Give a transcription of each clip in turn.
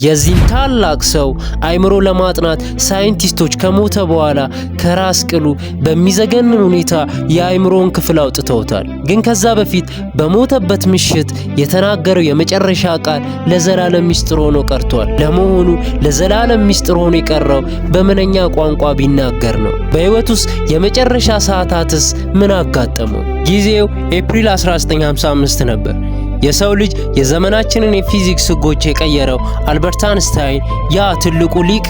የዚህን ታላቅ ሰው አይምሮ ለማጥናት ሳይንቲስቶች ከሞተ በኋላ ከራስ ቅሉ በሚዘገንን ሁኔታ የአይምሮውን ክፍል አውጥተውታል። ግን ከዛ በፊት በሞተበት ምሽት የተናገረው የመጨረሻ ቃል ለዘላለም ሚስጥር ሆኖ ቀርቷል። ለመሆኑ ለዘላለም ሚስጥር ሆኖ የቀረው በምንኛ ቋንቋ ቢናገር ነው? በሕይወት ውስጥ የመጨረሻ ሰዓታትስ ምን አጋጠመው? ጊዜው ኤፕሪል 1955 ነበር። የሰው ልጅ የዘመናችንን የፊዚክስ ሕጎች የቀየረው አልበርት አንስታይን ያ ትልቁ ሊቅ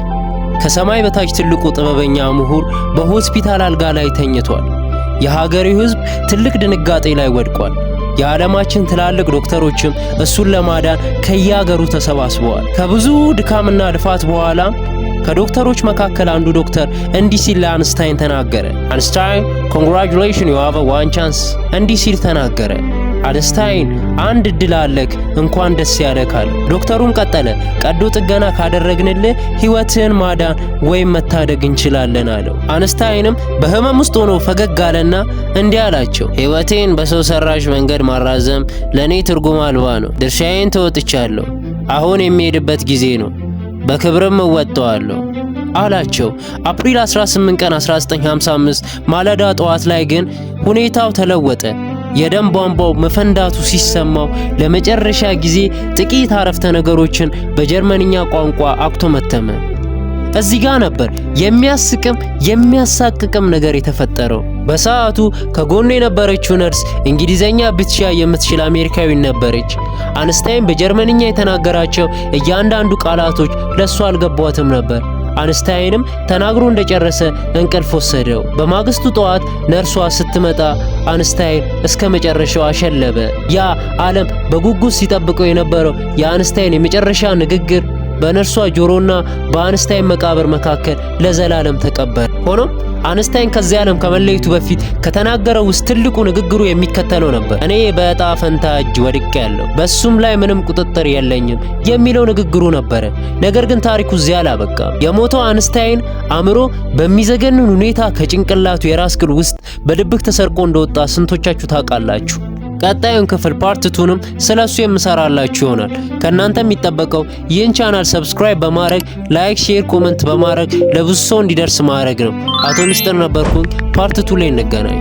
ከሰማይ በታች ትልቁ ጥበበኛ ምሁር በሆስፒታል አልጋ ላይ ተኝቷል። የሀገሬው ሕዝብ ትልቅ ድንጋጤ ላይ ወድቋል። የዓለማችን ትላልቅ ዶክተሮችም እሱን ለማዳን ከየሀገሩ ተሰባስበዋል። ከብዙ ድካምና ልፋት በኋላ ከዶክተሮች መካከል አንዱ ዶክተር እንዲህ ሲል ለአንስታይን ተናገረ። አንስታይን ኮንግራቹሌሽን ዩ ሃቭ ዋን ቻንስ። እንዲህ ሲል ተናገረ። አንስታይን አንድ እድል አለክ፣ እንኳን ደስ ያለህ አለ። ዶክተሩም ቀጠለ። ቀዶ ጥገና ካደረግንልህ ሕይወትህን ማዳን ወይም መታደግ እንችላለን አለው። አንስታይንም በህመም ውስጥ ሆኖ ፈገግ አለና እንዲህ አላቸው፣ ሕይወቴን በሰው ሰራሽ መንገድ ማራዘም ለኔ ትርጉም አልባ ነው። ድርሻዬን ተወጥቻለሁ። አሁን የሚሄድበት ጊዜ ነው። በክብርም እወጣዋለሁ አላቸው። አፕሪል 18 ቀን 1955 ማለዳ ጠዋት ላይ ግን ሁኔታው ተለወጠ። የደም ቧንቧው መፈንዳቱ ሲሰማው ለመጨረሻ ጊዜ ጥቂት አረፍተ ነገሮችን በጀርመንኛ ቋንቋ አክቶመተመ። እዚህ ጋር ነበር የሚያስቅም የሚያሳቅቅም ነገር የተፈጠረው። በሰዓቱ ከጎኑ የነበረችው ነርስ እንግሊዘኛ ብቻ የምትችል አሜሪካዊ ነበረች። አንስታይን በጀርመንኛ የተናገራቸው እያንዳንዱ ቃላቶች ለሷ አልገቧትም ነበር። አንስታይንም ተናግሮ እንደጨረሰ እንቅልፍ ወሰደው። በማግስቱ ጠዋት ነርሷ ስትመጣ አንስታይን እስከ መጨረሻው አሸለበ። ያ ዓለም በጉጉት ሲጠብቀው የነበረው የአንስታይን የመጨረሻ ንግግር በነርሷ ጆሮና በአንስታይን መቃብር መካከል ለዘላለም ተቀበረ። ሆኖም አንስታይን ከዚህ ዓለም ከመለየቱ በፊት ከተናገረው ውስጥ ትልቁ ንግግሩ የሚከተለው ነበር። እኔ በዕጣ ፈንታ እጅ ወድቄያለሁ፣ በሱም ላይ ምንም ቁጥጥር የለኝም የሚለው ንግግሩ ነበረ። ነገር ግን ታሪኩ እዚያ አላበቃም። የሞተው አንስታይን አእምሮ በሚዘገንን ሁኔታ ከጭንቅላቱ የራስ ቅል ውስጥ በድብቅ ተሰርቆ እንደወጣ ስንቶቻችሁ ታውቃላችሁ? ቀጣዩን ክፍል ፓርት 2ንም ስለሱ የምሰራላችሁ ይሆናል። ከናንተ የሚጠበቀው ይህን ቻናል ሰብስክራይብ በማድረግ ላይክ፣ ሼር፣ ኮሜንት በማድረግ ለብዙ ሰው እንዲደርስ ማድረግ ነው። አቶ ሚስጥር ነበርኩኝ። ፓርት 2 ላይ እንገናኝ።